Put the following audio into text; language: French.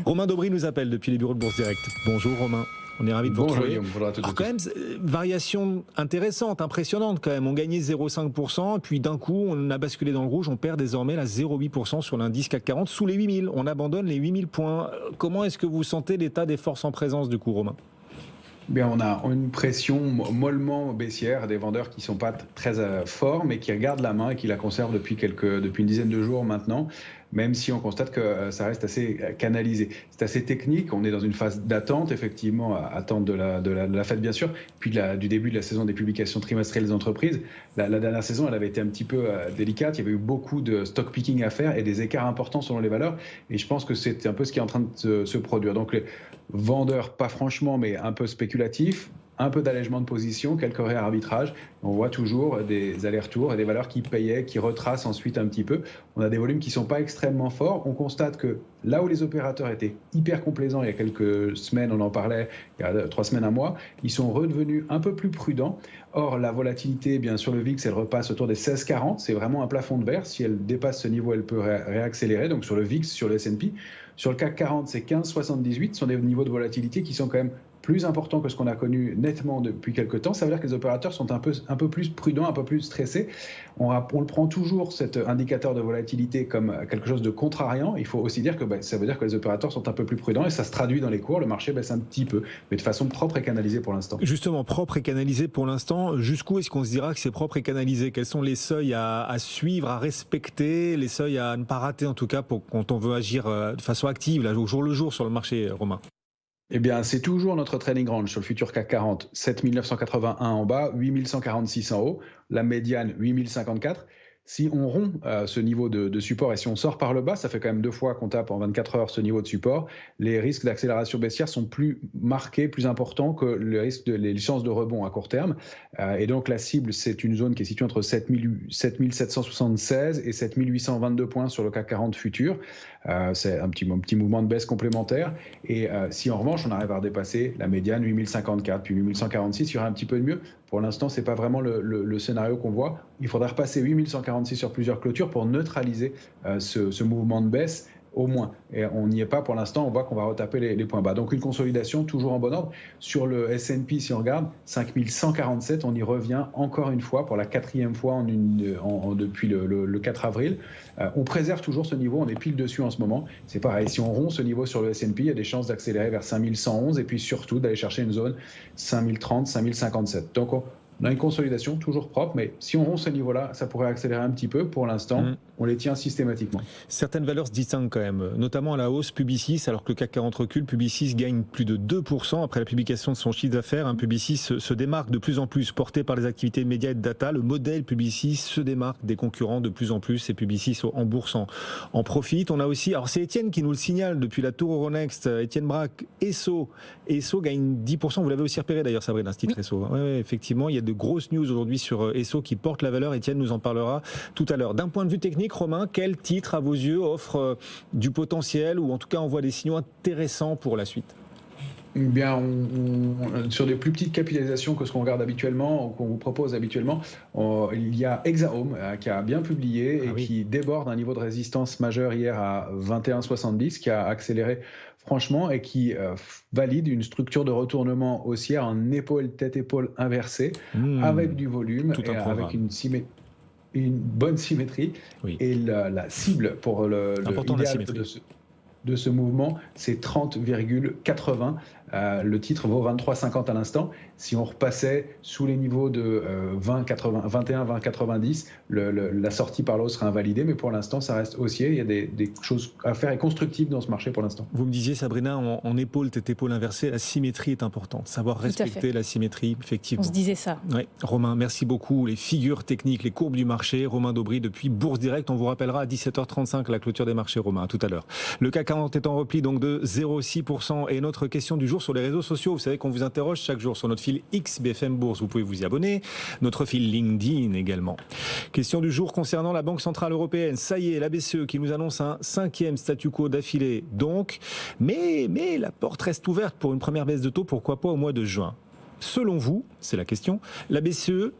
Romain Daubry nous appelle depuis les bureaux de Bourse Direct. Bonjour Romain. On est ravis de vous retrouver. Guillaume, bonjour à toutes et Alors quand même, variation intéressante, impressionnante quand même. On gagnait 0,5%, puis d'un coup, on a basculé dans le rouge. On perd désormais la 0,8% sur l'indice CAC 40 sous les 8000. On abandonne les 8000 points. Comment est-ce que vous sentez l'état des forces en présence du coup, Romain ? Bien, on a une pression mollement baissière, des vendeurs qui ne sont pas très forts, mais qui regardent la main et qui la conservent depuis une dizaine de jours maintenant, même si on constate que ça reste assez canalisé. C'est assez technique, on est dans une phase d'attente, effectivement, attente de la Fed bien sûr, puis du début de la saison des publications trimestrielles des entreprises. La dernière saison, elle avait été un petit peu délicate, il y avait eu beaucoup de stock picking à faire et des écarts importants selon les valeurs, et je pense que c'est un peu ce qui est en train de se produire. Donc les vendeurs, pas franchement, mais un peu spéculatifs, un peu d'allègement de position, quelques réarbitrages. On voit toujours des allers-retours et des valeurs qui payaient, qui retracent ensuite un petit peu. On a des volumes qui ne sont pas extrêmement forts. On constate que là où les opérateurs étaient hyper complaisants il y a quelques semaines, on en parlait il y a 3 semaines, un mois, ils sont redevenus un peu plus prudents. Or, la volatilité, bien sûr, le VIX, elle repasse autour des 16,40. C'est vraiment un plafond de verre. Si elle dépasse ce niveau, elle peut réaccélérer. Donc sur le VIX, sur le S&P. Sur le CAC 40, c'est 15,78. Ce sont des niveaux de volatilité qui sont quand même plus important que ce qu'on a connu nettement depuis quelques temps. Ça veut dire que les opérateurs sont un peu plus prudents, un peu plus stressés. On le prend toujours, cet indicateur de volatilité, comme quelque chose de contrariant. Il faut aussi dire que ça veut dire que les opérateurs sont un peu plus prudents et ça se traduit dans les cours. Le marché baisse un petit peu, mais de façon propre et canalisée pour l'instant. Justement, propre et canalisée pour l'instant. Jusqu'où est-ce qu'on se dira que c'est propre et canalisé ? Quels sont les seuils à suivre, à respecter, les seuils à ne pas rater en tout cas quand on veut agir de façon active, là, au jour le jour sur le marché, Romain ? Eh bien, c'est toujours notre trading range sur le futur CAC 40, 7981 en bas, 8146 en haut, la médiane 8054. Si on rompt ce niveau de support et si on sort par le bas, ça fait quand même 2 fois qu'on tape en 24 heures ce niveau de support, les risques d'accélération baissière sont plus marqués, plus importants que les chances de rebond à court terme. Et donc la cible, c'est une zone qui est située entre 7776 et 7822 points sur le CAC 40 futur. C'est un petit mouvement de baisse complémentaire. Et si en revanche, on arrive à redépasser la médiane 8054, puis 8146, il y aura un petit peu de mieux. Pour l'instant, ce n'est pas vraiment le scénario qu'on voit. Il faudra repasser 8146 sur plusieurs clôtures pour neutraliser ce mouvement de baisse au moins. Et on n'y est pas pour l'instant, on voit qu'on va retaper les points bas. Donc une consolidation toujours en bon ordre. Sur le S&P, si on regarde, 5147, on y revient encore une fois pour la 4e fois depuis le 4 avril. On préserve toujours ce niveau, on est pile dessus en ce moment. C'est pareil, si on rompt ce niveau sur le S&P, il y a des chances d'accélérer vers 5111 et puis surtout d'aller chercher une zone 5030, 5057. Donc on a une consolidation toujours propre, mais si on rompt ce niveau-là, ça pourrait accélérer un petit peu. Pour l'instant, on les tient systématiquement. Certaines valeurs se distinguent quand même, notamment à la hausse Publicis, alors que le CAC 40 recule. Publicis gagne plus de 2% après la publication de son chiffre d'affaires. Publicis se démarque de plus en plus, porté par les activités médias et de data. Le modèle Publicis se démarque des concurrents de plus en plus et Publicis en bourse en profite. On a aussi, alors c'est Étienne qui nous le signale depuis la tour Euronext, Étienne Braque, Esso gagne 10%. Vous l'avez aussi repéré d'ailleurs, Sabrina, ce titre Esso. Oui, effectivement, il y a de grosses news aujourd'hui sur Esso qui portent la valeur. Étienne nous en parlera tout à l'heure. D'un point de vue technique, Romain, quel titre à vos yeux offre du potentiel ou en tout cas envoie des signaux intéressants pour la suite ? Bien, sur des plus petites capitalisations que ce qu'on regarde habituellement, qu'on vous propose habituellement, il y a Exahome qui a bien publié et qui déborde un niveau de résistance majeur hier à 21,70, qui a accéléré franchement et qui valide une structure de retournement haussière en tête-épaule inversée avec du volume et avec une bonne symétrie. Oui. Et la cible pour l'idéal de ce mouvement, c'est 30,80. Le titre vaut 23,50 à l'instant. Si on repassait sous les niveaux de 20,90, la sortie par là haut sera invalidée. Mais pour l'instant, ça reste haussier. Il y a des choses à faire et constructives dans ce marché pour l'instant. Vous me disiez, Sabrina, en tête-épaule inversée, la symétrie est importante. Savoir respecter la symétrie, effectivement. On se disait ça. Oui. Romain, merci beaucoup. Les figures techniques, les courbes du marché. Romain Daubry depuis Bourse Direct. On vous rappellera à 17h35 la clôture des marchés, Romain. À tout à l'heure. Le CAC 40 est en repli donc de 0,6%. Et notre question du jour sur les réseaux sociaux. Vous savez qu'on vous interroge chaque jour sur notre fil X BFM Bourse. Vous pouvez vous y abonner. Notre fil LinkedIn également. Question du jour concernant la Banque Centrale Européenne. Ça y est, la BCE qui nous annonce un 5e statu quo d'affilée. Donc, mais la porte reste ouverte pour une première baisse de taux. Pourquoi pas au mois de juin ? Selon vous, c'est la question, la BCE